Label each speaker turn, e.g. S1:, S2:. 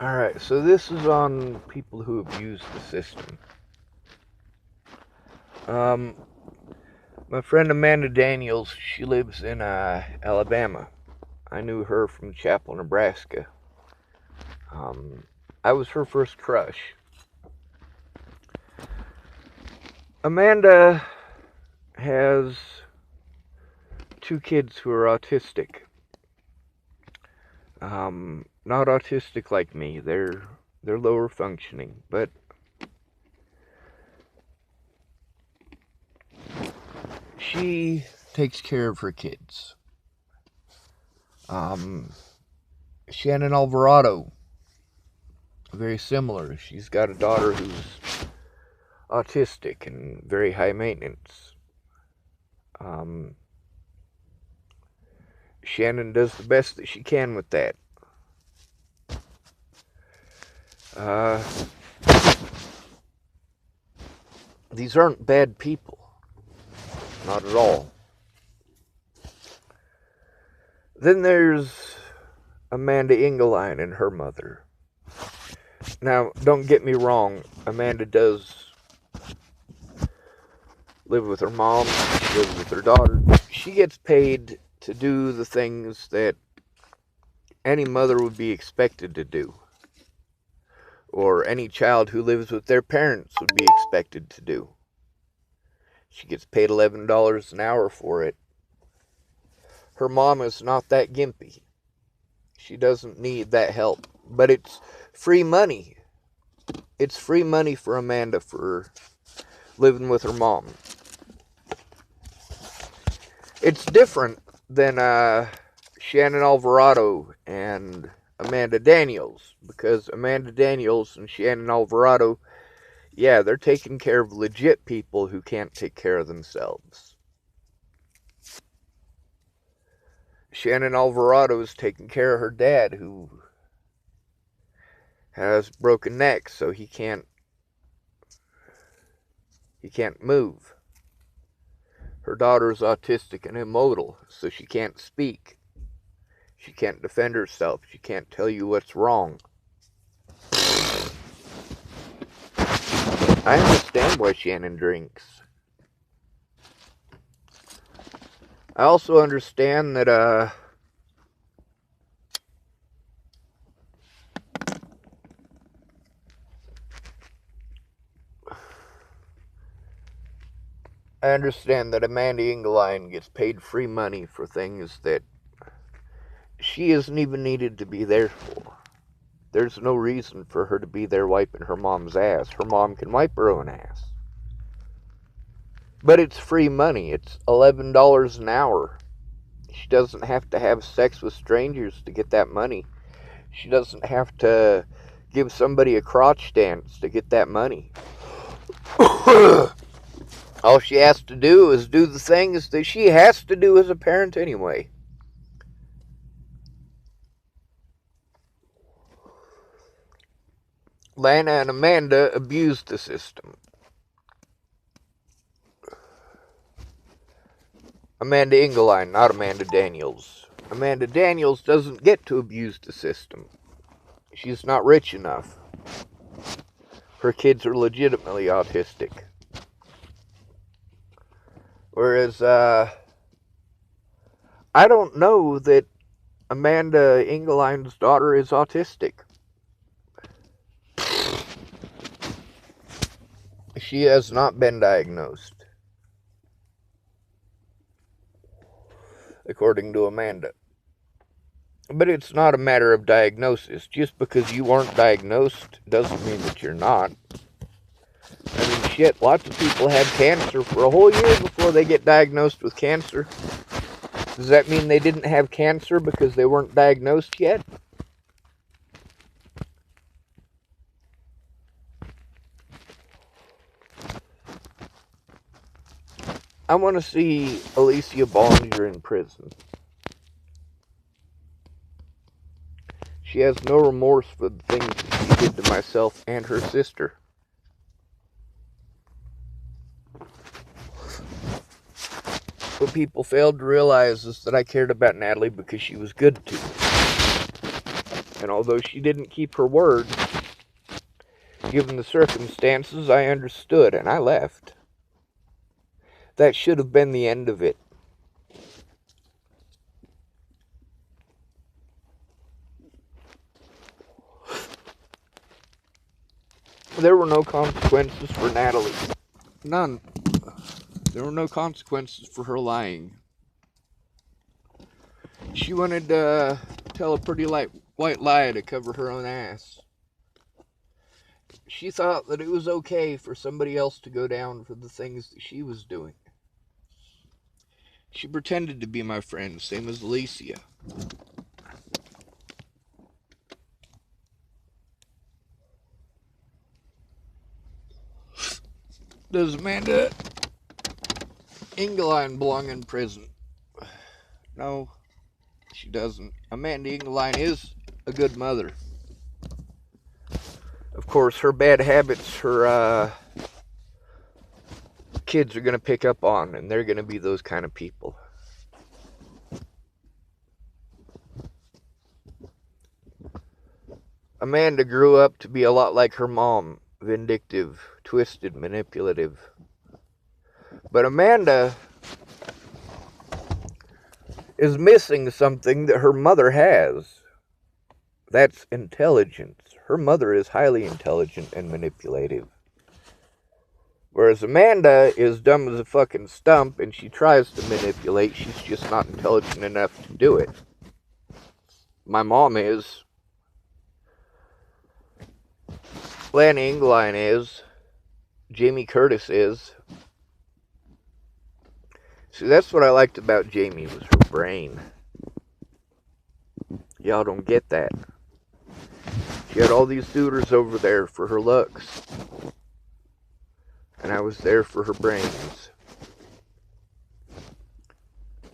S1: Alright, so this is on people who abuse the system. Um, my friend Amanda Daniels, she lives in Alabama. I knew her from Chapel, Nebraska. Um, I was her first crush. Amanda has two kids who are autistic. Not autistic like me. They're lower functioning, but she takes care of her kids. Shannon Alvarado, very similar. She's got a daughter who's autistic and very high maintenance. Um, Shannon does the best that she can with that. Uh, these aren't bad people. Not at all. Then there's Amanda Engeline and her mother. Now, don't get me wrong, Amanda does live with her mom, she lives with her daughter. She gets paid to do the things that any mother would be expected to do, or any child who lives with their parents would be expected to do. She gets paid $11 an hour for it. Her mom is not that gimpy. She doesn't need that help. But it's free money. It's free money for Amanda for living with her mom. It's different than Shannon Alvarado and Amanda Daniels, because Amanda Daniels and Shannon Alvarado, yeah, they're taking care of legit people who can't take care of themselves. Shannon Alvarado is taking care of her dad, who has broken neck, so he can't move. Her daughter's autistic and immobile, so she can't speak. She can't defend herself. She can't tell you what's wrong. I understand why Shannon drinks. I also understand that, Amanda Engeline gets paid free money for things that she isn't even needed to be there for. There's no reason for her to be there wiping her mom's ass. Her mom can wipe her own ass. But it's free money. It's $11 an hour. She doesn't have to have sex with strangers to get that money. She doesn't have to give somebody a crotch dance to get that money. All she has to do is do the things that she has to do as a parent anyway. Lana and Amanda abused the system. Amanda Engeline, not Amanda Daniels. Amanda Daniels doesn't get to abuse the system. She's not rich enough. Her kids are legitimately autistic. Whereas, I don't know that Amanda Engeline's daughter is autistic. She has not been diagnosed, according to Amanda. But it's not a matter of diagnosis. Just because you aren't diagnosed doesn't mean that you're not. I mean, shit, lots of people had cancer for a whole year before they get diagnosed with cancer. Does that mean they didn't have cancer because they weren't diagnosed yet? I want to see Alicia Bollinger in prison. She has no remorse for the things that she did to myself and her sister. What people failed to realize is that I cared about Natalie because she was good to me. And although she didn't keep her word, given the circumstances, I understood and I left. That should have been the end of it. There were no consequences for Natalie. None. There were no consequences for her lying. She wanted to tell a pretty white lie to cover her own ass. She thought that it was okay for somebody else to go down for the things that she was doing. She pretended to be my friend, same as Alicia. Does Amanda Engeline belong in prison? No, she doesn't. Amanda Engeline is a good mother. Of course, her bad habits, her kids are going to pick up on, and they're going to be those kind of people. Amanda grew up to be a lot like her mom, vindictive, twisted, manipulative. But Amanda is missing something that her mother has. That's intelligence. Her mother is highly intelligent and manipulative. Whereas Amanda is dumb as a fucking stump and she tries to manipulate. She's just not intelligent enough to do it. My mom is. Lanny Engeline is. Jamie Curtis is. See, that's what I liked about Jamie, was her brain. Y'all don't get that. She had all these suitors over there for her looks. And I was there for her brains.